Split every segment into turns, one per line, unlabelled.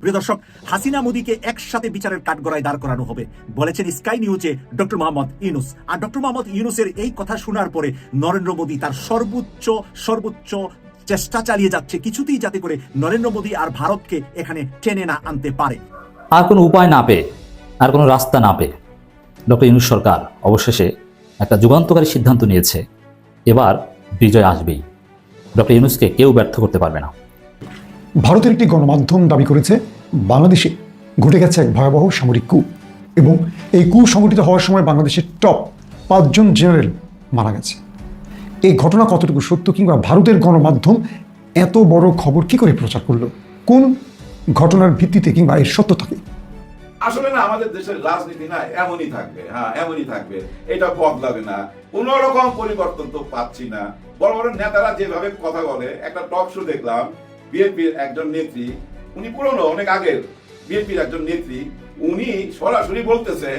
প্রিয় দর্শক, হাসিনা মোদীকে একসাথে বিচারের কাঠগড়ায় দাঁড় করানো হবে বলেছেন স্কাই নিউজে ডক্টর মোহাম্মদ ইউনূস। আর ডক্টর মোহাম্মদ ইউনূসের এই কথা শোনার পরে নরেন্দ্র মোদী তার সর্বোচ্চ চেষ্টা চালিয়ে যাচ্ছে কিছুতেই যাতে করে নরেন্দ্র মোদী আর ভারতকে এখানে টেনে না আনতে পারে।
আর কোনো উপায় না পেয়ে, আর কোনো রাস্তা না পেয়ে ডক্টর ইউনূস সরকার অবশেষে একটা যুগান্তকারী সিদ্ধান্ত নিয়েছে, এবার বিজয় আসবেই। ডক্টর ইউনূসকে কেউ ব্যর্থ করতে পারবে না।
ভারতের একটি গণমাধ্যম দাবি করেছে বাংলাদেশে ঘটে গেছে এক ভয়াবহ সামরিক কূপ এবং এই কূপ সংঘটিত হওয়ার সময় বাংলাদেশের টপ 5 জন জেনারেল মারা গেছে। এই ঘটনা কতটুকু সত্য, কিংবা ভারতের গণমাধ্যম এত বড় খবর কি করে প্রচার করলো, কোন ঘটনার ভিত্তিতে কিংবা এর সত্যতাকে?
আসলে না, আমাদের দেশের রাজনীতি না এমনই থাকবে, এমনই থাকবে, এটা বদলাবে না, কোনো রকম পরিবর্তন তো পাচ্ছি না। বড় বড় নেতারা যেভাবে কথা বলে, একটা টক শো দেখলাম, বিএনপির একজন নেত্রী, উনি পুরনো অনেক আগের বিএনপির একজন নেত্রী, উনি সরাসরি বলতেছে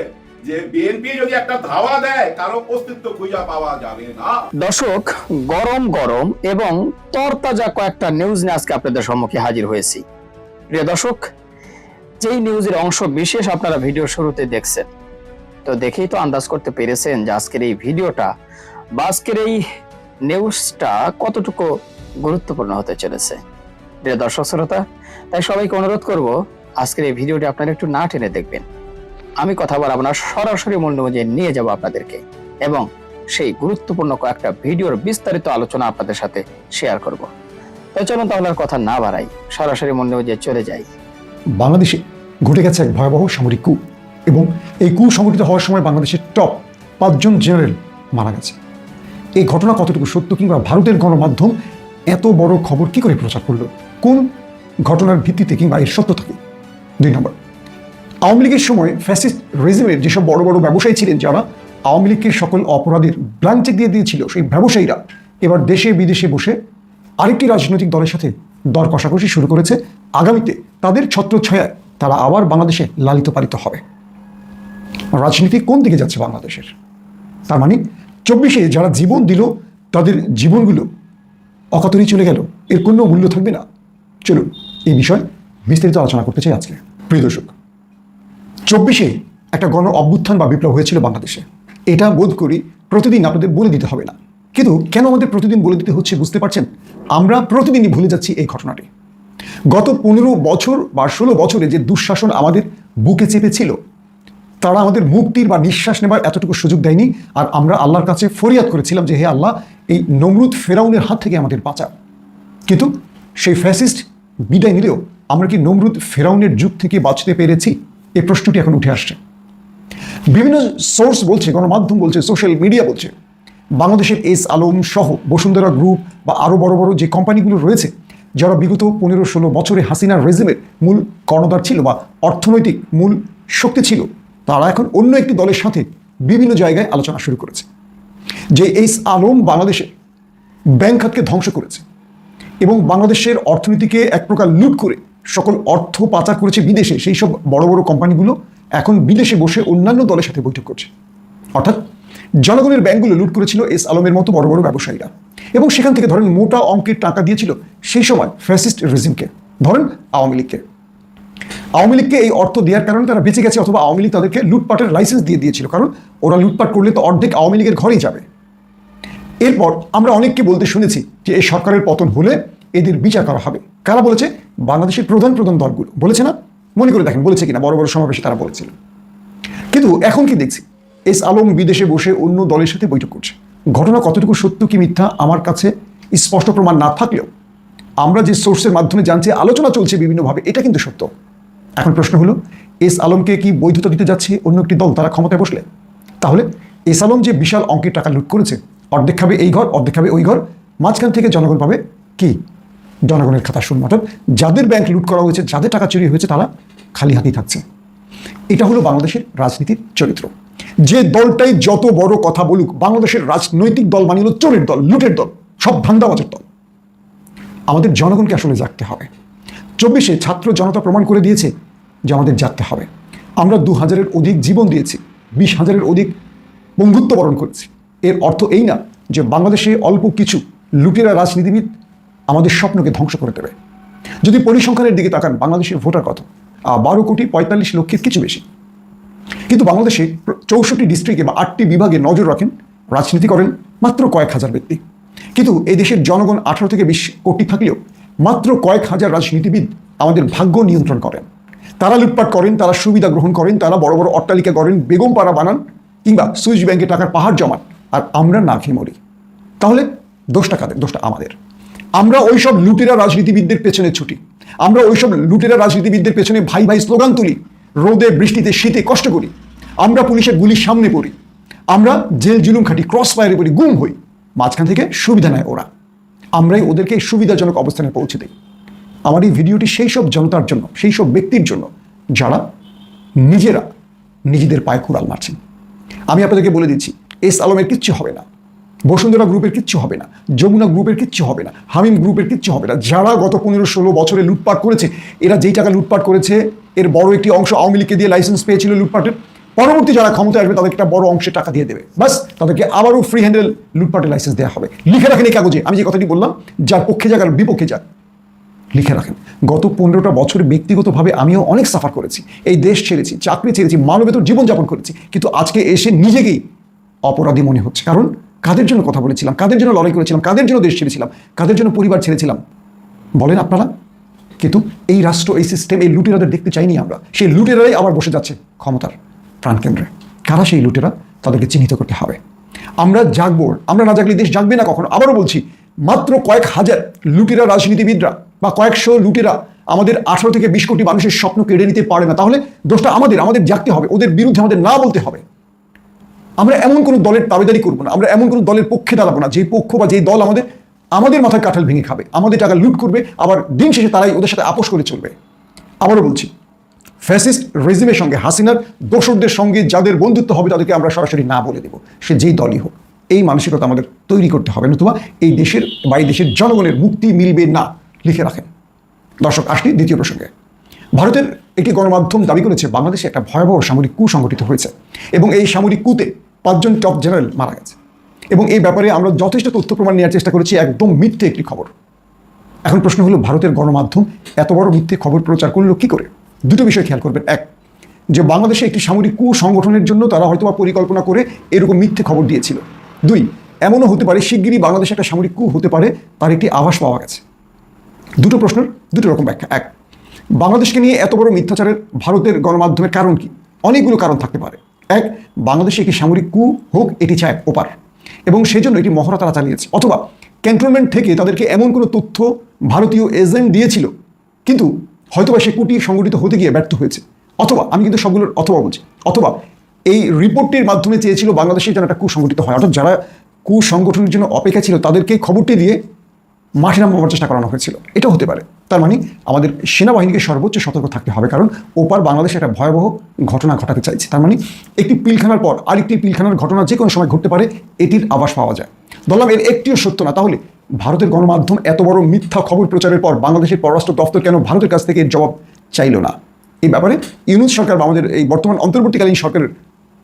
যে বিএনপি যদি একটা ধাওয়া দেয় কারো অস্তিত্ব খুঁজে পাওয়া যাবে না।
দর্শক, গরম এবং তরতাজা কয়েকটা নিউজ নিয়ে আজকে আপনাদের সম্মুখে হাজির হয়েছি। প্রিয় দর্শক, যেই নিউজের অংশ বিশেষ আপনারা ভিডিও শুরুতে দেখছেন, তো দেখেই তো আন্দাজ করতে পেরেছেন যে আজকের এই ভিডিওটা বা আজকের এই নিউজটা কতটুকু গুরুত্বপূর্ণ হতে চলেছে। প্রিয় দর্শক শ্রোতা, তাই সবাইকে অনুরোধ করব আজকের এই ভিডিওটি আপনারা একটু না টেনে দেখবেন। আমি কথা বলবো না, সরাসরি মূল নিউজে নিয়ে যাব আপনাদেরকে এবং সেই গুরুত্বপূর্ণ কয়েকটা ভিডিওর বিস্তারিত আলোচনা আপনাদের সাথে শেয়ার করব। তাই চলুন তাহলে আর কথা না বাড়াই, সরাসরি মূল নিউজে চলে যাই।
বাংলাদেশে ঘটে গেছে এক ভয়াবহ সামরিক কূপ এবং এই কূপ সংঘটিত হওয়ার সময় বাংলাদেশের টপ 5 জন জেনারেল মারা গেছে। এই ঘটনা কতটুকু সত্য, কিংবা ভারতের গণমাধ্যম এত বড় খবর কি করে প্রচার করলো, কোন ঘটনার ভিত্তিতে কিংবা এর সত্যতাকে? 2 নম্বর, আওয়ামী লীগের সময় ফ্যাসিস্ট রেজিমের যেসব বড় বড় ব্যবসায়ী ছিলেন, যারা আওয়ামী লীগকে সকল অপরাধের ব্ল্যাঙ্ক চেক দিয়ে দিয়েছিল, সেই ব্যবসায়ীরা এবার দেশে বিদেশে বসে আরেকটি রাজনৈতিক দলের সাথে দর কষাকষি শুরু করেছে। আগামীতে তাদের ছত্রছায়ায় তারা আবার বাংলাদেশে লালিত পালিত হবে। রাজনীতি কোন দিকে যাচ্ছে বাংলাদেশের? তার মানে 24-এ যারা জীবন দিল তাদের জীবনগুলো অকাতরেই চলে গেল, এর কোনো মূল্য থাকবে না। চলুন এই বিষয়ে বিস্তারিত আলোচনা করতে চাই আজকে। প্রিয় দর্শক, 24-এ একটা গণ অভ্যুত্থান বা বিপ্লব হয়েছিল বাংলাদেশে। এটা বোধ করি প্রতিদিন আপনাদের বলে দিতে হবে না, কিন্তু কেন আমাদের প্রতিদিন বলে দিতে হচ্ছে বুঝতে পারছেন? আমরা প্রতিদিনই ভুলে যাচ্ছি এই ঘটনাটি। গত 15 বছর বা 16 বছরে যে দুঃশাসন আমাদের বুকে চেপেছিল, তারা আমাদের মুক্তির বা নিঃশ্বাস নেবার এতটুকু সুযোগ দেয়নি। আর আমরা আল্লাহর কাছে ফরিয়াদ করেছিলাম যে হে আল্লাহ, এই নমরুদ ফেরাউনের হাত থেকে আমাদের বাঁচাও। কিন্তু সেই ফ্যাসিস্ট বিদায় নিলেও আমরা কি নমরুদ ফেরাউনের যুগ থেকে বাঁচতে পেরেছি? এই প্রশ্নটি এখন উঠে আসছে। বিভিন্ন সোর্স বলছে, গণমাধ্যম বলছে, সোশ্যাল মিডিয়া বলছে, বাংলাদেশের এস আলম সহ বসুন্ধরা গ্রুপ বা আরও বড় বড় যে কোম্পানিগুলো রয়েছে, যারা বিগত 15-16 বছরে হাসিনার রেজিমের মূল কর্ণধার ছিল বা অর্থনৈতিক মূল শক্তি ছিল, তারা এখন অন্য একটি দলের সাথে বিভিন্ন জায়গায় আলোচনা শুরু করেছে যে এস আলম বাংলাদেশের ব্যাংক খাতকে ধ্বংস করেছে এবং বাংলাদেশের অর্থনীতিকে এক প্রকার লুট করে সকল অর্থ পাচার করেছে বিদেশে। সেই সব বড় বড় কোম্পানিগুলো এখন বিদেশে বসে অন্যান্য দলের সাথে বৈঠক করছে। অর্থাৎ জনগণের ব্যাংকগুলো লুট করেছিল এস আলমের মতো বড় বড় ব্যবসায়ীরা, এবং সেখান থেকে ধরেন মোটা অঙ্কের টাকা দিয়েছিল সেই সময় ফ্যাসিস্ট রেজিমকে, ধরেন আওয়ামী লীগকে। আওয়ামী লীগকে এই অর্থ দেওয়ার কারণে তারা বেঁচে গেছে, অথবা আওয়ামী লীগ তাদেরকে লুটপাটের লাইসেন্স দিয়ে দিয়েছিল, কারণ ওরা লুটপাট করলে তো অর্ধেক আওয়ামী লীগের ঘরেই যাবে। এরপর আমরা অনেককে বলতে শুনেছি যে এই সরকারের পতন হলে এদের বিচার করা হবে। কারা বলেছে? বাংলাদেশের প্রধান দলগুলো বলেছে না? মনে করে দেখেন বলেছে কিনা, বড় বড় সমাবেশে তারা বলেছিল। কিন্তু এখন কি দেখছি? এস আলম বিদেশে বসে অন্য দলের সাথে বৈঠক করছে। ঘটনা কতটুকু সত্য কি মিথ্যা আমার কাছে স্পষ্ট প্রমাণ না থাকলেও আমরা যে সোর্সের মাধ্যমে জানছি, আলোচনা চলছে বিভিন্নভাবে, এটা কিন্তু সত্য। এখন প্রশ্ন হলো, এস আলমকে কি বৈধতা দিতে যাচ্ছে অন্য একটি দল তারা ক্ষমতায় বসলে? তাহলে এস আলম যে বিশাল অঙ্কের টাকা লুট করেছে, অর্ধেক খাবে এই ঘর, অর্ধেক খাবে ওই ঘর, মাঝখান থেকে জনগণ পাবে কি? জনগণের খাতা শূন্য। অর্থাৎ যাদের ব্যাংক লুট করা হয়েছে, যাদের টাকা চুরি হয়েছে, তারা খালি হাতেই থাকছে। এটা হলো বাংলাদেশের রাজনীতির চরিত্র। যে দলটাই যত বড় কথা বলুক, বাংলাদেশের রাজনৈতিক দল মানে হলো চোরের দল, লুটের দল, সব ধান্দাবাজের দল। আমাদের জনগণকে আসলে জাগতে হবে। 24-এ ছাত্র জনতা প্রমাণ করে দিয়েছে যে আমাদের জাগতে হবে। আমরা 2000-এর অধিক জীবন দিয়েছি, 20,000-এর অধিক বন্ধুত্ব বরণ করেছি। এর অর্থ এই না যে বাংলাদেশে অল্প কিছু লুটেরা রাজনীতিবিদ আমাদের স্বপ্নকে ধ্বংস করে দেবে। যদি পরিসংখ্যানের দিকে তাকান, বাংলাদেশের ভোটার কত? 12,45,00,000 কিছু বেশি। কিন্তু বাংলাদেশে 64 ডিস্ট্রিক্টে বা 8টি বিভাগে নজর রাখেন, রাজনীতি করেন মাত্র কয়েক হাজার ব্যক্তি। কিন্তু এই দেশের জনগণ 18 থেকে 20 কোটি থাকলেও মাত্র কয়েক হাজার রাজনীতিবিদ আমাদের ভাগ্য নিয়ন্ত্রণ করেন। তারা লুটপাট করেন, তারা সুবিধা গ্রহণ করেন, তারা বড় বড় অট্টালিকা গড়েন, বেগম পাড়া বানান, কিংবা সুইস ব্যাংকে টাকার পাহাড় জমান, আর আমরা না খেয়ে মরি। তাহলে দোষটা কাদের? দোষটা আমাদের। আমরা ওইসব লুটেরা রাজনীতিবিদদের পেছনে ছুটি, আমরা ওইসব লুটেরা রাজনীতিবিদদের পেছনে ভাই ভাই স্লোগান তুলি, রোদে বৃষ্টিতে শীতে কষ্ট করি, আমরা পুলিশের গুলির সামনে পড়ি, আমরা জেল জুলুম খাটি, ক্রস ফায়ারে পড়ি, গুম হই, মাঝখান থেকে সুবিধা নেয় ওরা, আমরাই ওদেরকে সুবিধাজনক অবস্থানে পৌঁছে দিই। আমার এই ভিডিওটি সেই সব জনতার জন্য, সেই সব ব্যক্তির জন্য যারা নিজেরা নিজেদের পায়ে কুড়াল মারছেন। আমি আপনাদেরকে বলে দিচ্ছি, এস আলমের কিচ্ছু হবে না, বসুন্ধরা গ্রুপের কিচ্ছু হবে না, যমুনা গ্রুপের কিচ্ছু হবে না, হামিম গ্রুপের কিচ্ছু হবে না। যারা গত 15-16 বছরে লুটপাট করেছে, এরা যেই টাকা লুটপাট করেছে এর বড় একটি অংশ আওয়ামী লীগকে দিয়ে লাইসেন্স পেয়েছিল লুটপাটের, পরবর্তী যারা ক্ষমতায় আসবে তাদেরকে একটা বড় অংশে টাকা দিয়ে দেবে, বাস তাদেরকে আবারও ফ্রি হ্যান্ডেল লুটপাটের লাইসেন্স দেওয়া হবে। লিখে রাখেন এই কাগজে, আমি যে কথাটি বললাম, যার পক্ষে যাক আর বিপক্ষে যাক, লিখে রাখেন। গত 15টা বছর ব্যক্তিগতভাবে আমিও অনেক সাফার করেছি, এই দেশ ছেড়েছি, চাকরি ছেড়েছি, মানবেতর জীবনযাপন করেছি, কিন্তু আজকে এসে নিজেকেই অপরাধী মনে হচ্ছে। কারণ কাদের জন্য কথা বলেছিলাম, কাদের জন্য লড়াই করেছিলাম, কাদের জন্য দেশ ছেড়েছিলাম, কাদের জন্য পরিবার ছেড়েছিলাম বলেন আপনারা? কিন্তু এই রাষ্ট্র, এই সিস্টেম, এই লুটেরাদের দেখতে চাইনি আমরা। সেই লুটেরাই আবার বসে যাচ্ছে ক্ষমতার প্রাণকেন্দ্রে। কারা সেই লুটেরা? তাদেরকে চিহ্নিত করতে হবে। আমরা জাগবো, আমরা না জাগলে দেশ জাগবে না কখনো। আবারও বলছি, মাত্র কয়েক হাজার লুটেরা রাজনীতিবিদরা বা কয়েকশো লুটেরা আমাদের 18 থেকে 20 কোটি মানুষের স্বপ্ন কেড়ে নিতে পারে না। তাহলে দোষটা আমাদের, আমাদের জাগতে হবে, ওদের বিরুদ্ধে আমাদের না বলতে হবে। আমরা এমন কোনো দলের দাবিদারি করবো না, আমরা এমন কোনো দলের পক্ষে দাঁড়াবো না যে পক্ষ বা যেই দল আমাদের মাথায় কাঁঠাল ভেঙে খাবে, আমাদের টাকা লুট করবে, আবার দিন শেষে তারাই ওদের সাথে আপোষ করে চলবে। আবারও বলছি, ফ্যাসিস্ট রেজিমের সঙ্গে, হাসিনার দোসরদের সঙ্গে যাদের বন্ধুত্ব হবে তাদেরকে আমরা সরাসরি না বলে দেবো, সে যেই দলই হোক। এই মানসিকতা আমাদের তৈরি করতে হবে, নতুবা এই দেশের বা এই দেশের জনগণের মুক্তি মিলবে না। লিখে রাখেন। দর্শক, আসছি দ্বিতীয় প্রসঙ্গে। ভারতের একটি গণমাধ্যম দাবি করেছে বাংলাদেশে একটা ভয়াবহ সামরিক কূ সংঘটিত হয়েছে এবং এই সামরিক কূতে 5 জন টপ জেনারেল মারা গেছে। এবং এই ব্যাপারে আমরা যথেষ্ট তথ্য প্রমাণ নেওয়ার চেষ্টা করেছি, একদম মিথ্যে একটি খবর। এখন প্রশ্ন হলো, ভারতের গণমাধ্যম এত বড় মিথ্যে খবর প্রচার করলো কি করে? দুটো বিষয় খেয়াল করবেন। এক, যে বাংলাদেশে একটি সামরিক কূ সংগঠনের জন্য তারা হয়তোবা পরিকল্পনা করে এরকম মিথ্যে খবর দিয়েছিল। 2, এমনও হতে পারে শিগগিরই বাংলাদেশে একটা সামরিক কূ হতে পারে, তার একটি আভাস পাওয়া গেছে। দুটো প্রশ্নের দুটো রকম ব্যাখ্যা। এক, বাংলাদেশকে নিয়ে এত বড় মিথ্যাচারের ভারতের গণমাধ্যমের কারণ কি? অনেকগুলো কারণ থাকতে পারে। এক, বাংলাদেশে একটি সামরিক কূ হোক, এটি চায় ওপার, এবং সেই জন্য এটি মহড়া তারা চালিয়েছে। অথবা ক্যান্টনমেন্ট থেকে তাদেরকে এমন কোনো তথ্য ভারতীয় এজেন্ট দিয়েছিল, কিন্তু হয়তোবা সে কূটি সংগঠিত হতে গিয়ে ব্যর্থ হয়েছে। অথবা, আমি কিন্তু সবগুলোর অথবা বলছি, অথবা এই রিপোর্টটির মাধ্যমে চেয়েছিল বাংলাদেশে যেন একটা কূ সংগঠিত হয়, অর্থাৎ যারা কূ সংগঠনের জন্য অপেক্ষা ছিল তাদেরকে খবরটি দিয়ে মাঠে নামাবার চেষ্টা করানো হয়েছিল। এটা হতে পারে। তার মানে আমাদের সেনাবাহিনীকে সর্বোচ্চ সতর্ক থাকতে হবে, কারণ ওপার বাংলাদেশে একটা ভয়াবহ ঘটনা ঘটাতে চাইছে। তার মানে একটি পিলখানার পর আরেকটি পিলখানার ঘটনা যে কোনো সময় ঘটতে পারে, এটির আভাস পাওয়া যায়। ধরলাম এর একটিও সত্য না, তাহলে ভারতের গণমাধ্যম এত বড় মিথ্যা খবর প্রচারের পর বাংলাদেশের পররাষ্ট্র দপ্তর কেন ভারতের কাছ থেকে এর জবাব চাইল না? এই ব্যাপারে ইউনূস সরকার বা আমাদের এই বর্তমান অন্তর্বর্তীকালীন সরকারের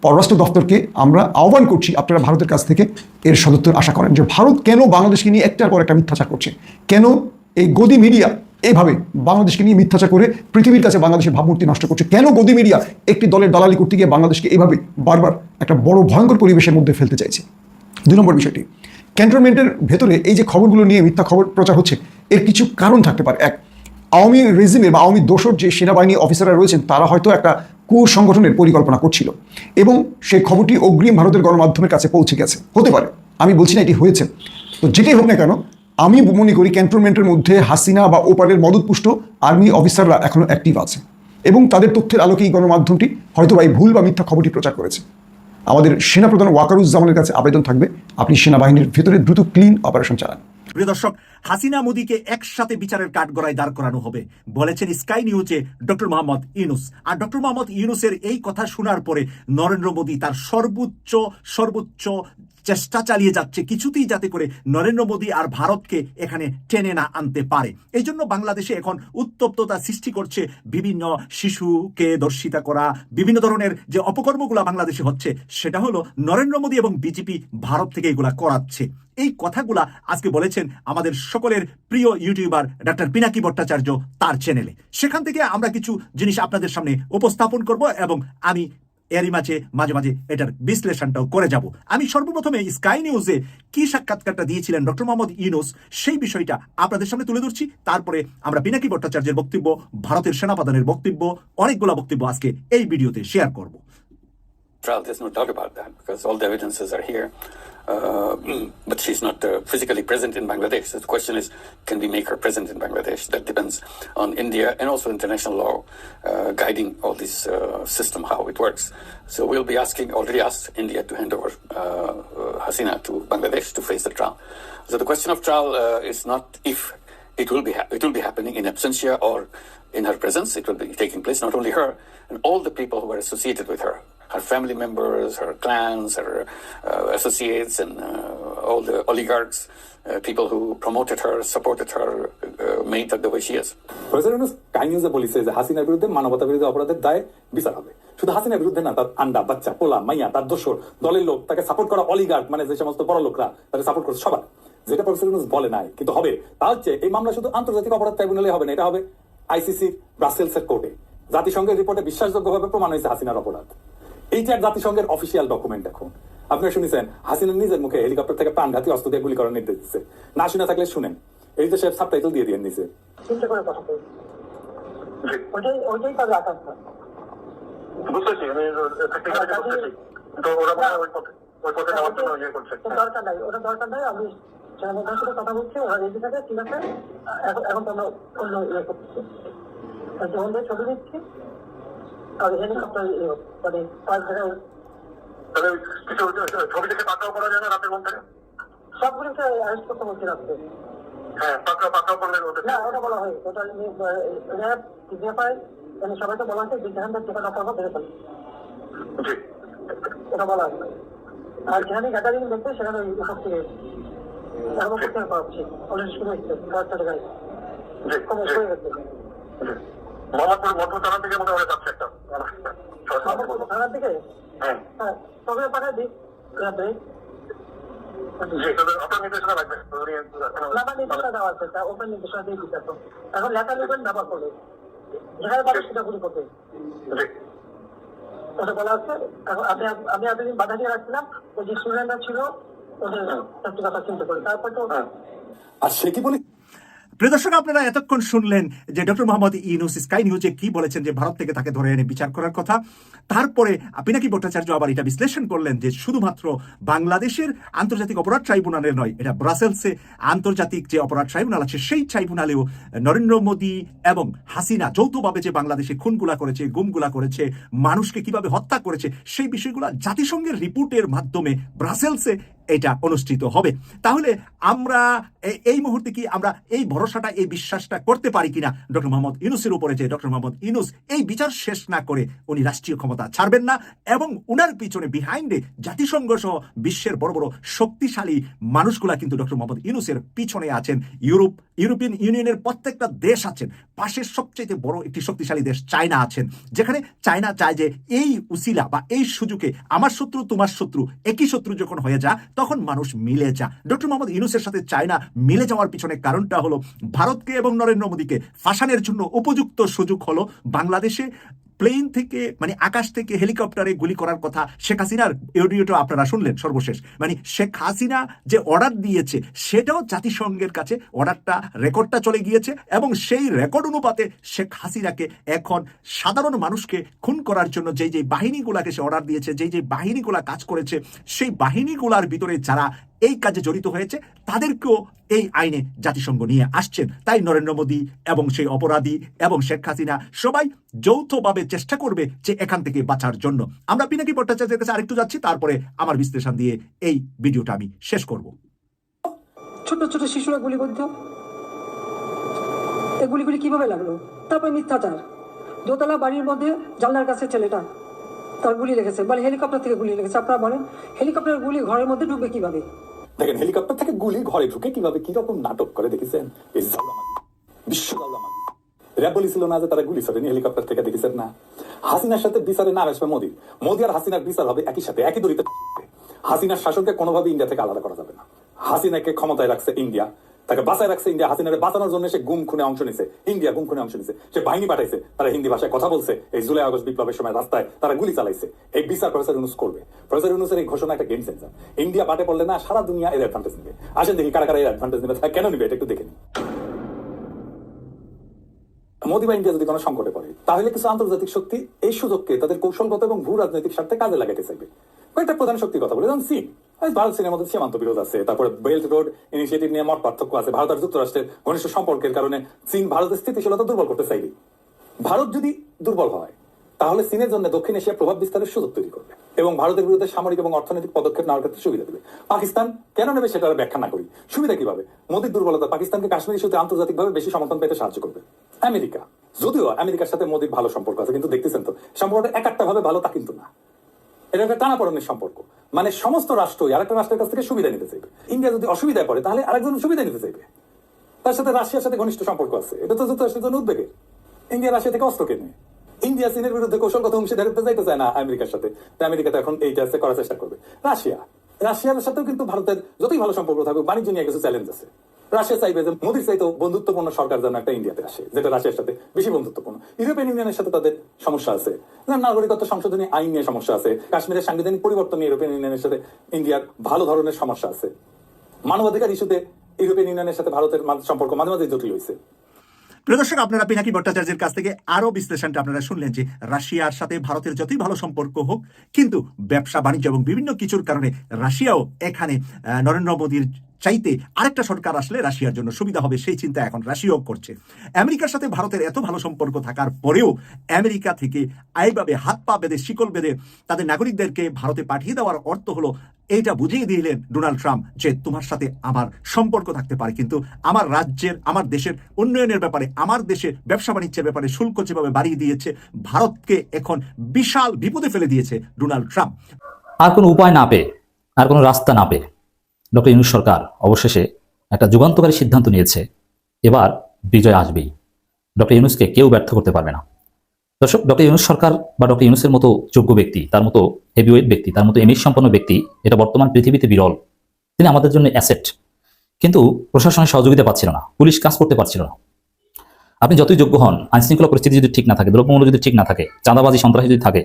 পররাষ্ট্র দপ্তরকে আমরা আহ্বান করছি, আপনারা ভারতের কাছ থেকে এর সদুত্তর আশা করেন, যে ভারত কেন বাংলাদেশকে নিয়ে একটার পর একটা মিথ্যাচার করছে, কেন এই গদি মিডিয়া এইভাবে বাংলাদেশকে নিয়ে মিথ্যাচার করে পৃথিবীর কাছে বাংলাদেশের ভাবমূর্তি নষ্ট করছে, কেন গদি মিডিয়া একটি দলের দালালি করতে গিয়ে বাংলাদেশকে এইভাবে বারবার একটা বড় ভয়ঙ্কর পরিবেশের মধ্যে ফেলতে চাইছে। 2 নম্বর বিষয়টি, ক্যান্টনমেন্টের ভেতরে এই যে খবরগুলো নিয়ে মিথ্যা খবর প্রচার হচ্ছে, এর কিছু কারণ থাকতে পারে। এক, আওয়ামী রেজিমের বা আওয়ামী দোসর যে সেনাবাহিনী অফিসাররা রয়েছেন তারা হয়তো একটা কূ সংগঠনের পরিকল্পনা করছিল এবং সেই খবরটি অগ্রিম ভারতের গণমাধ্যমের কাছে পৌঁছে গেছে। হতে পারে, আমি বলছি না এটি হয়েছে। তো যেটাই হোক না কেন, আমি মনে করি ক্যান্টনমেন্টের মধ্যে হাসিনা বা ওপারের মদতপুষ্ট আর্মি অফিসাররা এখনও অ্যাক্টিভ আছে এবং তাদের তথ্যের আলোকেই গণমাধ্যমটি হয়তো এই ভুল বা মিথ্যা খবরটি প্রচার করেছে। আমাদের সেনাপ্রধান ওয়াকারুজ্জামানের কাছে আবেদন থাকবে, আপনি সেনাবাহিনীর ভেতরে দ্রুত ক্লিন অপারেশন চালান।
প্রিয় দর্শক, হাসিনা মোদিকে একসাথে বিচারের কাঠগড়ায় দাঁড় করানো হবে বলেছেন স্কাই নিউজে ডক্টর মোহাম্মদ ইউনূস। আর ডক্টর মোহাম্মদ ইউনূসের এই কথা শোনার পরে নরেন্দ্র মোদি তার সর্বোচ্চ চেষ্টা চালিয়ে যাচ্ছে কিছুতেই যাতে করে নরেন্দ্র মোদী আর ভারতকে এখানে টেনে না আনতে পারে। এই জন্য বাংলাদেশে এখন উত্তপ্ততা সৃষ্টি করছে বিভিন্ন শিশুকে দর্শিতা করা, বিভিন্ন ধরনের যে অপকর্মগুলো বাংলাদেশে হচ্ছে, সেটা হলো নরেন্দ্র মোদী এবং বিজেপি ভারত থেকে এগুলা করাচ্ছে। এই কথাগুলা আজকে বলেছেন আমাদের সকলের প্রিয় ইউটিউবার ডক্টর পিনাকি ভট্টাচার্য তার চ্যানেলে। সেখান থেকে আমরা কিছু জিনিস আপনাদের সামনে উপস্থাপন করব এবং আমি এরই মাঝে মাঝে এটার বিশ্লেষণটাও করে যাব। আমি সর্বপ্রথমে স্কাই নিউজে কি সাক্ষাৎকারটা দিয়েছিলেন ডক্টর মোহাম্মদ ইউনূস সেই বিষয়টা আপনাদের সামনে তুলে ধরছি। তারপরে আমরা পিনাকি ভট্টাচার্যের বক্তব্য, ভারতের সেনাপ্রধানের বক্তব্য, অনেকগুলো বক্তব্য আজকে এই ভিডিওতে শেয়ার করব।
Trial, there's no doubt about that because all the evidences are here. But she's not physically present in Bangladesh. So the question is, can we make her present in Bangladesh? That depends on India and also international law guiding all this system, how it works. So we'll be already asked India to hand over Hasina to Bangladesh to face the trial. So the question of trial is not if it will be happening in absentia or in her presence. It will be taking place, not only her, and all the people who are associated with her family members, her clans, her associates, and all the oligarchs, people who promoted her, supported her, made her the way she is.
President sky নিউজে বলেছে যে হাসিনার বিরুদ্ধে মানবতা বিরোধী অপরাধের দায়ে বিচার হবে। শুধু হাসিনার বিরুদ্ধে না, তার আন্ডা, বাচ্চা, পোলা, মাইয়া, তার দোসর, দলের লোক, তাকে সাপোর্ট করা অলিগার্ক, মানে যে সমস্ত বড় লোকরা তাকে সাপোর্ট করছে সবার। যেটা প্রেসিডেন্ট বলে নাই কিন্তু হবে, তা হচ্ছে এই মামলা শুধু আন্তর্জাতিক অপরাধ ট্রাইব্যুনালে হবে না, এটা হবে আইসিসির ব্রাসেলসের কোর্টে। জাতিসংঘের রিপোর্টে বিশ্বাসযোগ্যভাবে প্রমাণ হয়েছে হাসিনার অপরাধ। এইটা জাতিসংঘের অফিসিয়াল ডকুমেন্ট। এখন আপনারা শুনেছেন হাসিনা নিজের মুখে হেলিকপ্টার থেকে প্রাণঘাতী অস্ত্র দিয়ে গুলি করার নির্দেশ দিচ্ছে। না শুনে থাকলে শুনেন, এই দেশে সাবটাইটেল দিয়ে দিয়ে নিছে।
চিন্তা করে কথা বলি, ওইটাই তাদের আকাঙ্ক্ষা।
বুঝতেছি, আমি বুঝতেছি, তো ওরা ওই পথে যাওয়ার জন্য ইয়ে করছে।
দরকার নাই, ওটা দরকার নাই। আমি সেনাবাহিনীর সাথে কথা বলছি, ওরা রেডি থাকে, ঠিক আছে। এখন তো আমরা অন্য ইয়ে করতেছি, যখন ছবি দিচ্ছি আর হেলিকপ্টার মানে পাঁচ জায়গায়
ছবি দেখে পাকড়াও করা যায় না রাতের মধ্যে?
সবগুলোকে অ্যারেস্ট করতে বলছি রাত্রে।
হ্যাঁ, পাকড়াও করলেন ওদের
না, ওটা বলা হয়, ওটা র্যাব জিএফআই মানে সবাইকে বলা হয়েছে যে যেখান থেকে টিকা করবো বেড়ে ফেলে, ওটা বলা হয়। আর যেখানে গ্যাদারিং দেখবে সেখানে ওই উপর থেকে করা হচ্ছে, অলরেডি শুরু হচ্ছে কয়েকটা জায়গায় হয়ে গেছে।
মোহাম্মদপুর মধ্যে থানা থেকে মনে হয় যাচ্ছে একটা
থানার দিকে।
হ্যাঁ,
তবে পাঠায় দিক রাত্রে
আপনার নির্দেশনা লাগবে।
আমার নির্দেশনা দেওয়া আছে, ওপেন নির্দেশনা দিয়ে দিতে। এখন লেখা নেবেন ব্যবহার করবে, যেখানে পারে সেটা গুলি করবে, ওটা বলা আছে। আমি এতদিন বাধা দিয়ে রাখছিলাম, ওই যে স্টুডেন্টরা ছিল ওদের একটু কথা চিন্তা করে, তারপর তো
আর সে কি বলে।
প্রিয় দর্শক, আপনারা এতক্ষণ শুনলেন যে ডক্টর মোহাম্মদ ইউনূস স্কাই নিউজে কি বলেছেন, যে ভারত থেকে তাকে ধরে এনে বিচার করার কথা। তারপরে পিনাকি ভট্টাচার্য আবার এটা বিশ্লেষণ করলেন যে শুধুমাত্র বাংলাদেশের আন্তর্জাতিক অপরাধ ট্রাইব্যুনালে নয়, এটা ব্রাসেলসে আন্তর্জাতিক যে অপরাধ ট্রাইব্যুনাল আছে সেই ট্রাইব্যুনালেও নরেন্দ্র মোদী এবং হাসিনা যৌথভাবে যে বাংলাদেশে খুনগুলা করেছে, গুমগুলা করেছে, মানুষকে কিভাবে হত্যা করেছে, সেই বিষয়গুলো জাতিসংঘের রিপোর্টের মাধ্যমে ব্রাসেলসে এটা অনুষ্ঠিত হবে। তাহলে আমরা এই মুহূর্তে কি আমরা এই ভরসাটা, এই বিশ্বাসটা করতে পারি কিনা ডক্টর মোহাম্মদ ইউনূসের উপরে, যে ডক্টর মোহাম্মদ ইউনূস এই বিচার শেষ না করে উনি রাষ্ট্রীয় ক্ষমতা ছাড়বেন না, এবং উনার পিছনে বিহাইন্ডে জাতিসংঘ সহ বিশ্বের বড় বড় শক্তিশালী মানুষগুলা কিন্তু ডক্টর মোহাম্মদ ইউনূসের পিছনে আছেন। ইউরোপিয়ান ইউনিয়নের প্রত্যেকটা দেশ আছেন, পাশের সবচেয়ে বড় একটি শক্তিশালী দেশ চায়না আছেন, যেখানে চায়না চায় যে এই উসিলা বা এই সুযোগে আমার শত্রু তোমার শত্রু একই শত্রু যখন হয়ে যা, তখন মানুষ মিলে যা। ডক্টর মোহাম্মদ ইউনূসের সাথে চায়না মিলে যাওয়ার পিছনে কারণটা হলো ভারতকে এবং নরেন্দ্র মোদীকে ফাঁসানোর জন্য উপযুক্ত সুযোগ হলো বাংলাদেশে প্লেন থেকে, মানে আকাশ থেকে হেলিকপ্টারে গুলি করার কথা শেখ হাসিনার অডিওটা আপনারা শুনলেন সর্বশেষ। মানে শেখ হাসিনা যে অর্ডার দিয়েছে সেটাও জাতিসংঘের কাছে অর্ডারটা, রেকর্ডটা চলে গিয়েছে, এবং সেই রেকর্ড অনুপাতে শেখ হাসিনাকে এখন সাধারণ মানুষকে খুন করার জন্য যেই যে বাহিনীগুলাকে সে অর্ডার দিয়েছে, যেই যে বাহিনীগুলা কাজ করেছে, সেই বাহিনীগুলার ভিতরে যারা এই কাজে জড়িত হয়েছে তাদেরকেও এই আইনে জাতিসংঘ নিয়ে আসছেন। তাই নরেন্দ্র মোদী এবং সেই অপরাধী এবং শেখ হাসিনা সবাই যৌথভাবে চেষ্টা করবে যে এখান থেকে বাঁচার জন্য। আমরা পিনাকি ভট্টাচার্যের কাছে আরেকটু যাচ্ছি, তারপরে আমার বিশ্লেষণ দিয়ে এই ভিডিওটা আমি শেষ করব।
ছোট ছোট শিশুরা গুলিবদ্ধ, এই গুলিগুলি কিভাবে লাগলো? তারপরে মিথ্যাচার, দোতলা বাড়ির মধ্যে জানলার কাছে ছেলেটা তার গুলি লেগেছে, বলে হেলিকপ্টার থেকে গুলি লেগেছে। আপনারা বলেন হেলিকপ্টারের গুলি ঘরের মধ্যে ঢুকবে কিভাবে?
দেখেন হেলিকপ্টার থেকে গুলি ঘরে ঢুকে কিভাবে কিরকম নাটক করে দেখেছেন? এই জাউলামাগি, বিশ্ব জাউলামাগি। র্যাব বলেছিল না যে তারা গুলি ছোড়েনি, হেলিকপ্টার থেকে দেখেছেন না? হাসিনার সাথে বিচারে না আসবে মোদি, মোদি আর হাসিনার বিচার হবে একই সাথে, একই দড়িতে। হাসিনার শাসনকে কোনোভাবে ইন্ডিয়া থেকে আলাদা করা যাবে না। হাসিনাকে ক্ষমতায় রাখছে ইন্ডিয়া, তাকে বাঁচায় রাখছে ইন্ডিয়া। হাসিনাকে বাঁচানোর জন্য সে গুম খুনে অংশ নিছে, ইন্ডিয়া গুম খুনে অংশ নিছে, সে বাহিনী পাঠাইছে, তারা হিন্দি ভাষায় কথা বলছে। এই জুলাই আগস্ট বিপ্লবের সময় রাস্তায় তারা গুলি চালাইছে। এই বিচার প্রফেসর ইউনূস করবে। প্রফেসর ইউনূসের এই ঘোষণা একটা গেম চেঞ্জার। ইন্ডিয়া বাটে পড়লে না সারা দুনিয়া এর অ্যাডভান্টেজ নেবে। আসেন দেখি কারা কারা এর অ্যাডভান্টেজ নেবে, কেন নিবে এটা একটু দেখে নিই। মোদি বা ইন্ডিয়া যদি কোনো সংকটে পড়ে, তাহলে কিছু আন্তর্জাতিক শক্তি এই সুযোগকে তাদের কৌশলগত এবং ভূ রাজনৈতিক স্বার্থে কাজে লাগাতে চাইবে। কয়েকটা প্রধান শক্তির কথা বলে, যেমন চীন। ভারত চীনের মধ্যে সীমান্ত বিরোধ আছে, তারপরে বেল্ট রোড ইনিশিয়েটিভ নিয়ে মত পার্থক্য আছে। ভারত আর যুক্তরাষ্ট্রের ঘনিষ্ঠ সম্পর্কের কারণে চীন ভারতের স্থিতিশীলতা দুর্বল করতে চাইবে। ভারত যদি দুর্বল হয়, তাহলে চীনের জন্য দক্ষিণ এশিয়া প্রভাব বিস্তারের সুযোগ তৈরি করবে এবং ভারতের বিরুদ্ধে সামরিক এবং অর্থনৈতিক পদক্ষেপ নেওয়ার ক্ষেত্রে সুবিধা দেবে। পাকিস্তান কেন নেবে সেটা ব্যাখ্যা না করি, সুবিধা কিভাবে? মোদির দুর্বলতা পাকিস্তানকে কাশ্মীর ইস্যুতে আন্তর্জাতিকভাবে বেশি সমর্থন পেতে সাহায্য করবে। আমেরিকা, যদিও আমেরিকার সাথে মোদির ভালো সম্পর্ক আছে, কিন্তু দেখতেছেন তো সম্পর্কটা একটা ভাবে ভালো তা কিন্তু না। এটা একটা টানাপড়েনের সম্পর্ক, মানে সমস্ত রাষ্ট্রই আরেকটা রাষ্ট্রের কাছ থেকে সুবিধা নিতে চাইবে। ইন্ডিয়া যদি অসুবিধায় পড়ে, তাহলে আরেকজন সুবিধা নিতে চাইবে। তার সাথে রাশিয়ার সাথে ঘনিষ্ঠ সম্পর্ক আছে, এটা তো যুক্তরাষ্ট্রের জন্য উদ্বেগের। ইন্ডিয়া রাশিয়া থেকে অস্ত্র কেনে, ইন্ডিয়া চীনের বিরুদ্ধে কৌশলগত অংশীদারিত্ব যাইতে চায় না আমেরিকার সাথে। আমেরিকা তো এখন এইটা করার চেষ্টা করবে। রাশিয়ার সাথেও কিন্তু ভারতের যতই ভালো সম্পর্ক থাকুক, বাণিজ্য নিয়ে কিছু চ্যালেঞ্জ আছে। রাশিয়া চাইবে যে মোদির চাইতে বন্ধুত্বপূর্ণ সরকার যেন একটা ইন্ডিয়াতে আসে, যেটা রাশিয়ার সাথে বেশি বন্ধুত্বপূর্ণ। ইউরোপিয়ান ইউনিয়নের সাথে তাদের সমস্যা আছে, নাগরিকত্ব সংশোধনী আইন নিয়ে সমস্যা আছে, কাশ্মীরের সাংবিধানিক পরিবর্তন নিয়ে ইউরোপিয়ান ইউনিয়নের সাথে ইন্ডিয়ার ভালো ধরনের সমস্যা আছে। মানবাধিকার ইস্যুতে ইউরোপিয়ান ইউনিয়নের সাথে ভারতের সম্পর্ক মাঝে মাঝে জটিল হয়েছে।
প্রিয় দর্শক, আপনারা পিনাকি ভট্টাচার্যের কাছ থেকে আরো বিশ্লেষণটা আপনারা শুনলেন যে রাশিয়ার সাথে ভারতের যতই ভালো সম্পর্ক হোক, কিন্তু ব্যবসা বাণিজ্য এবং বিভিন্ন কিছুর কারণে রাশিয়াও এখানে নরেন্দ্র মোদীর চাইতে আরেকটা সরকার আসলে রাশিয়ার জন্য সুবিধা হবে, সেই চিন্তা এখন রাশিয়াও করছে। আমেরিকার সাথে ভারতের এত ভালো সম্পর্ক থাকার পরেও আমেরিকা থেকে এইভাবে হাত পা বেঁধে শিকল বেঁধে তাদের নাগরিকদেরকে ভারতে পাঠিয়ে দেওয়ার অর্থ হলো এইটা বুঝিয়ে দিলেন ডোনাল্ড ট্রাম্প যে তোমার সাথে আমার সম্পর্ক থাকতে পারে, কিন্তু আমার রাজ্যের, আমার দেশের উন্নয়নের ব্যাপারে, আমার দেশের ব্যবসা বাণিজ্যের ব্যাপারে শুল্ক যেভাবে বাড়িয়ে দিয়েছে, ভারতকে এখন বিশাল বিপদে ফেলে দিয়েছে ডোনাল্ড ট্রাম্প।
আর কোনো উপায় না পেয়ে, আর কোনো রাস্তা না পেয়ে ডক্টর ইউনূস সরকার অবশেষে একটা যুগান্তকারী সিদ্ধান্ত নিয়েছে, এবার বিজয় আসবেই। ডক্টর ইউনূসকে কেউ ব্যর্থ করতে পারবে না। দর্শক, ডক্টর ইউনূস সরকার বা ডক্টর ইউনূসের মতো যোগ্য ব্যক্তি, তার মতো হেভিওয়েট ব্যক্তি, তার মতো এমএস সম্পন্ন ব্যক্তি এটা বর্তমান পৃথিবীতে বিরল। তিনি আমাদের জন্য অ্যাসেট, কিন্তু প্রশাসনের সহযোগিতা পাচ্ছিল না, পুলিশ কাজ করতে পারছিল না। আপনি যতই যোগ্য হন, আইনশৃঙ্খলা পরিস্থিতি যদি ঠিক না থাকে, দ্রব্যমূল্য যদি ঠিক না থাকে, চাঁদাবাজি সন্ত্রাসী যদি থাকে,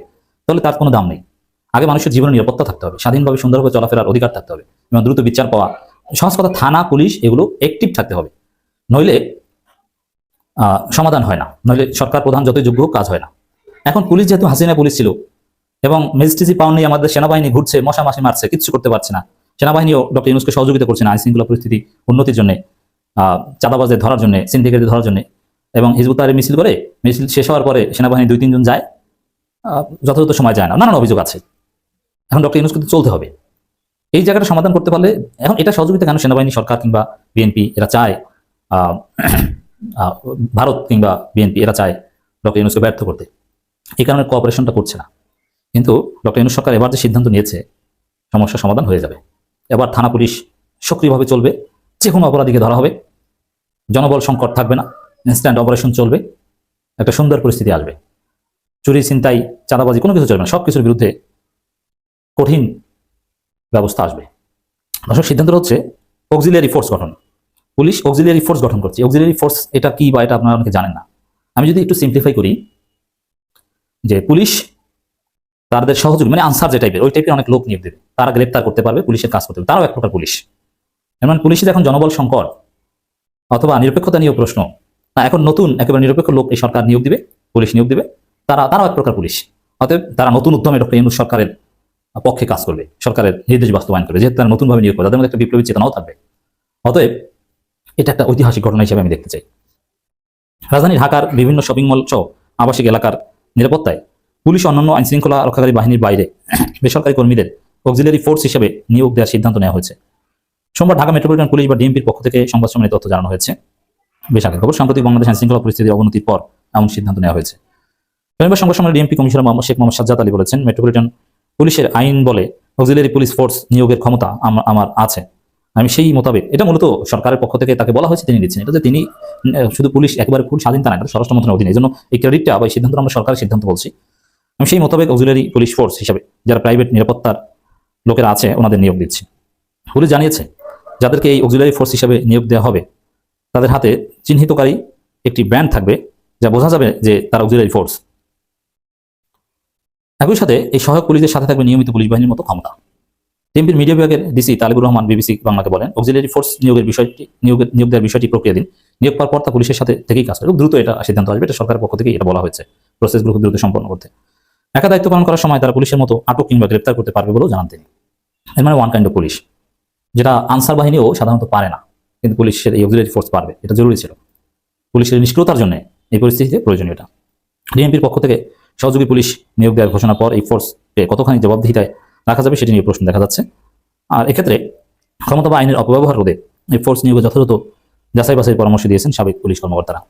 তাহলে তার কোনো দাম নেই। আগে মানুষের জীবনের নিরাপত্তা থাকতে হবে, স্বাধীনভাবে সুন্দরভাবে চলাফেরার অধিকার থাকতে হবে এবং দ্রুত বিচার পাওয়া, সহজ কথা থানা পুলিশ এগুলো অ্যাক্টিভ থাকতে হবে, নইলে সমাধান হয় না, নইলে সরকার প্রধান যতই যোগ্য কাজ হয় না। এখন পুলিশ যেহেতু হাসিনা পুলিশ ছিল এবং ম্যাজিস্ট্রেসি পাওয়ার নেই, আমাদের সেনাবাহিনী ঘুরছে, মশা মাসি মারছে, কিচ্ছু করতে পারছে না। সেনাবাহিনীও ডক্টর ইউনূসকে সহযোগিতা করছে না আইনশৃঙ্খলা পরিস্থিতি উন্নতির জন্য, চাঁদাবাজদের ধরার জন্য, সিন্ডিকেটদের ধরার জন্য। এবং হিজবুত তাহরির মিছিল করে, মিছিল শেষ হওয়ার পরে সেনাবাহিনী 2-3 জন যায়, যথাযথ সময় যায় না, নানান অভিযোগ আছে। এখন ডক্টর ইউনূস কিন্তু চলতে হবে, এই জায়গাটা সমাধান করতে পারলে। এখন এটা সহযোগিতা কেন সেনাবাহিনী, সরকার কিংবা বিএনপি এরা চায়, ভারত কিংবা বিএনপি এরা চায় ডক্টর ইউনূসকে ব্যর্থ করতে, এই কারণে কোঅপারেশনটা করছে না। কিন্তু ডক্টর ইউনূস সরকার এবার যে সিদ্ধান্ত নিয়েছে, সমস্যার সমাধান হয়ে যাবে। এবার থানা পুলিশ সক্রিয়ভাবে চলবে, যে কোনো অপরাধীকে ধরা হবে, জনবল সংকট থাকবে না, ইনস্ট্যান্ট অপারেশন চলবে, একটা সুন্দর পরিস্থিতি আসবে। চুরি, ছিনতাই, চাঁদাবাজি কোনো কিছু চলবে না, সব কিছুর বিরুদ্ধে কঠিন ব্যবস্থা আসবে। দর্শক, সিদ্ধান্ত হচ্ছে অক্সিলিয়ারি ফোর্স গঠন। পুলিশ অক্সিলিয়ারি ফোর্স গঠন করছে। অক্সিলিয়ারি ফোর্স এটা কি বা এটা আপনারা অনেকে জানেন না। আমি যদি একটু সিম্পলিফাই করি, যে পুলিশ তাদের সহযোগী মানে আনসার যে টাইপের, ওই টাইপের অনেক লোক নিয়োগ দেবে, তারা গ্রেপ্তার করতে পারবে, পুলিশের কাজ করতে পারবে, তারাও এক প্রকার পুলিশ। এমন পুলিশের এখন জনবল সংকট অথবা নিরপেক্ষতা নিয়েও প্রশ্ন, না এখন নতুন একেবারে নিরপেক্ষ লোক এই সরকার নিয়োগ দিবে, পুলিশ নিয়োগ দিবে, তারাও এক প্রকার পুলিশ। অতএব তারা নতুন উদ্যমে ডক্টর ইউনূস সরকারের পক্ষে কাজ করবে, সরকারের নির্দেশ বাস্তবায়ন করবে, যেহেতু তারা নতুনভাবে নিয়োগ করবে, তাদের মধ্যে একটা বিপ্লবী চেতনাও থাকবে। অতএব এটা একটা ঐতিহাসিক ঘটনা হিসেবে আমি দেখতে চাই। রাজধানী ঢাকার বিভিন্ন শপিং মল সহ আবাসিক এলাকার নিরাপত্তায় পুলিশ অন্যান্য আইনশৃঙ্খলা রক্ষাকারী বাহিনীর বাইরে বেসরকারি কর্মীদের অক্সিলিয়ারি ফোর্স হিসেবে নিয়োগ দেওয়ার সিদ্ধান্ত নেওয়া হয়েছে। সোমবার ঢাকা মেট্রোপলিটন পুলিশ বা ডিএমপির পক্ষ থেকে সংবাদ সম্মেলনে তথ্য জানানো হয়েছে। বেশ আগের খবর, সাম্প্রতিক বাংলাদেশ আইনশৃঙ্খলা পরিস্থিতির অবনতির পর এমন সিদ্ধান্ত নেওয়া হয়েছে। শনিবার সংবাদ সম্মেলনে ডিএমপি কমিশনার শেখ মোহাম্মদ সাজ্জাদ আলী বলেছেন, মেট্রোপলিটন পুলিশের আইন বলে অক্সিলারি পুলিশ ফোর্স নিয়োগের ক্ষমতা আমার আছে, আমি সেই মোতাবেক, এটা মূলত সরকারের পক্ষ থেকে তাকে বলা হয়েছে, তিনি দিচ্ছেন। এটা যে তিনি শুধু পুলিশ একেবারে ফুল স্বাধীনতা না, স্বরাষ্ট্র মন্ত্রণালয়ের অধীনে, এই জন্য এই ক্রেডিটটা বা এই সিদ্ধান্ত আমরা সরকারের সিদ্ধান্ত বলছি। আমি সেই মোতাবেক অক্সিলারি পুলিশ ফোর্স হিসাবে যারা প্রাইভেট নিরাপত্তার লোকেরা আছে ওনাদের নিয়োগ দিচ্ছি। পুলিশ জানিয়েছে যাদেরকে এই অক্সিলারি ফোর্স হিসাবে নিয়োগ দেওয়া হবে তাদের হাতে চিহ্নিতকারী একটি ব্যান্ড থাকবে, যা বোঝা যাবে যে তারা অক্সিলারি ফোর্স। একই সাথে এই সহায়ক পুলিশের সাথে থাকবে নিয়মিত পুলিশ বাহিনীর মতো ক্ষমতা। ডিএমপির মিডিয়া বিভাগের ডিসি তালিবুর রহমান বিবিসি বাংলাকে বলেন, অক্সিলারি ফোর্স নিয়োগ দেওয়ার বিষয়টি প্রক্রিয়াধীন, নিয়োগ পাওয়ার পর তা পুলিশের সাথে থেকেই কাজ করে, খুব দ্রুত এটা সিদ্ধান্ত আসবে, এটা সরকারের পক্ষ থেকে এটা বলা হয়েছে, প্রসেসগুলো খুব দ্রুত সম্পন্ন করতে। একা দায়িত্ব পালন করার সময় তারা পুলিশের মতো আটক কিংবা গ্রেপ্তার করতে পারবে বলেও জানান তিনি। এর মানে ওয়ান কাইন্ড অফ পুলিশ, যেটা আনসার বাহিনীও সাধারণত পারে না, কিন্তু পুলিশের এই অক্সিলারি ফোর্স পারবে, এটা জরুরি ছিল পুলিশের নিষ্ক্রিয়তার জন্য, এই পরিস্থিতিতে প্রয়োজনীয় এটা। ডিএমপির পক্ষ থেকে সহযোগী পুলিশ নিয়োগ দেওয়ার ঘোষণার পর এই ফোর্সকে কতখানি জবাবদিহিতায় রাখা যাবে সেটি নিয়ে প্রশ্ন দেখা যাচ্ছে। আর এক্ষেত্রে ক্ষমতা বা আইনের অপব্যবহার রোধে এই ফোর্স নিয়োগে যথাযথ যাচাই বাছাইয়ের পরামর্শ দিয়েছেন সাবেক পুলিশ কর্মকর্তারা।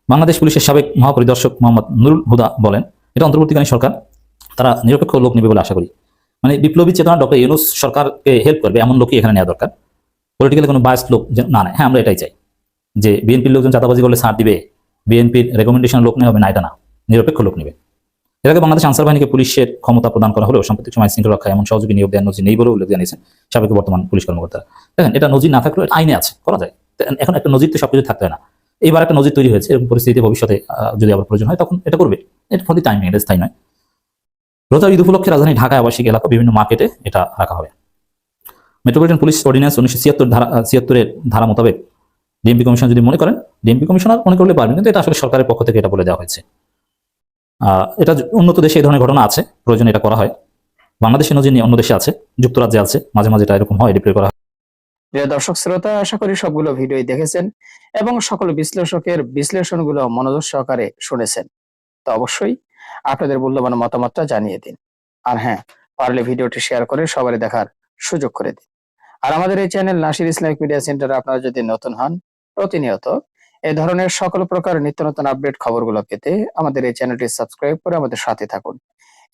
বাংলাদেশ পুলিশের সাবেক মহাপরিদর্শক মোহাম্মদ নুরুল হুদা বলেন, এটা অন্তর্বর্তীকালীন সরকার, তারা নিরপেক্ষ লোক নেবে বলে আশা করি। মানে বিপ্লবী চেতনা ডক্টর ইউনূস সরকারকে হেল্প করবে এমন লোকই এখানে নেওয়া দরকার, পলিটিক্যালি কোনো বায়াস লোক না নেয়। হ্যাঁ, আমরা এটাই চাই যে বিএনপির লোকজন চাঁদাবাজি করলে ছাড় দিবে, বিএনপির রেকমেন্ডেশন লোক নেওয়া হবে না, এটা না, নিরপেক্ষ লোক নেবে। এর আগে বাংলাদেশ আনসার বাহিনীকে পুলিশের ক্ষমতা প্রদান করা হলেও সাম্প্রতিক সময় শৃঙ্খলা রক্ষায় এমন সহযোগী নিয়োগ দেওয়ার নজির নেই বলে উল্লেখ জানিয়েছেন সাবেক বর্তমান পুলিশ কর্মকর্তারা। দেখেন, এটা নজির না থাকলেও আইনে আছে, করা যায়। এখন একটা নজির তো সবকিছু থাকতে হয় না, এইবার একটা নজির তৈরি হয়েছে, এরকম পরিস্থিতিতে ভবিষ্যতে যদি আবার প্রয়োজন হয় তখন এটা করবে, এটা ফর দি টাইম, এটা স্থায়ী নয়। রোজা ঈদ উপলক্ষে রাজধানী ঢাকা আবাসিক এলাকা বিভিন্ন মার্কেটে এটা রাখা হবে। মেট্রোপলিটন পুলিশ অর্ডিন্যান্স 1976 ধারা মোতাবেক ডিএমপি কমিশন যদি মনে করেন, ডিএমপি কমিশনার মনে করলে পারবেন, কিন্তু এটা আসলে সরকারের পক্ষ থেকে এটা বলে দেওয়া হয়েছে। এটা উন্নত দেশে এই ধরনের ঘটনা আছে, প্রয়োজনে এটা করা হয়। বাংলাদেশে নজির নিয়ে অন্য দেশে আছে, যুক্তরাজ্যে আছে, মাঝে মাঝে এটা এরকম হয়, ডিপ্লয় করা হয়।
প্রিয় দর্শক শ্রোতা, আশা করি সবগুলো ভিডিওই দেখেছেন এবং সকল বিশ্লেষকের বিশ্লেষণগুলো মনোযোগ সহকারে শুনেছেন। তো অবশ্যই আপনাদের মূল্যবান মতামতটা জানিয়ে দিন। আর হ্যাঁ, পারলে ভিডিওটি শেয়ার করে সবারই দেখার সুযোগ করে দিন। আর আমাদের এই চ্যানেল নাসির ইসলামিক মিডিয়া সেন্টারে আপনারা যদি নতুন হন, প্রতিনিয়ত এই ধরনের সকল প্রকার নিত্য নতুন আপডেট খবরগুলো পেতে আমাদের এই চ্যানেলটি সাবস্ক্রাইব করে আমাদের সাথে থাকুন।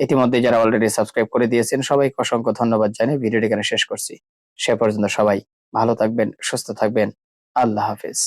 ইতিমধ্যে যারা অলরেডি সাবস্ক্রাইব করে দিয়েছেন সবাইকে অসংখ্য ধন্যবাদ জানিয়ে ভিডিওটি এখানে শেষ করছি। সে পর্যন্ত সবাই ভালো থাকবেন, সুস্থ থাকবেন। আল্লাহ হাফেজ।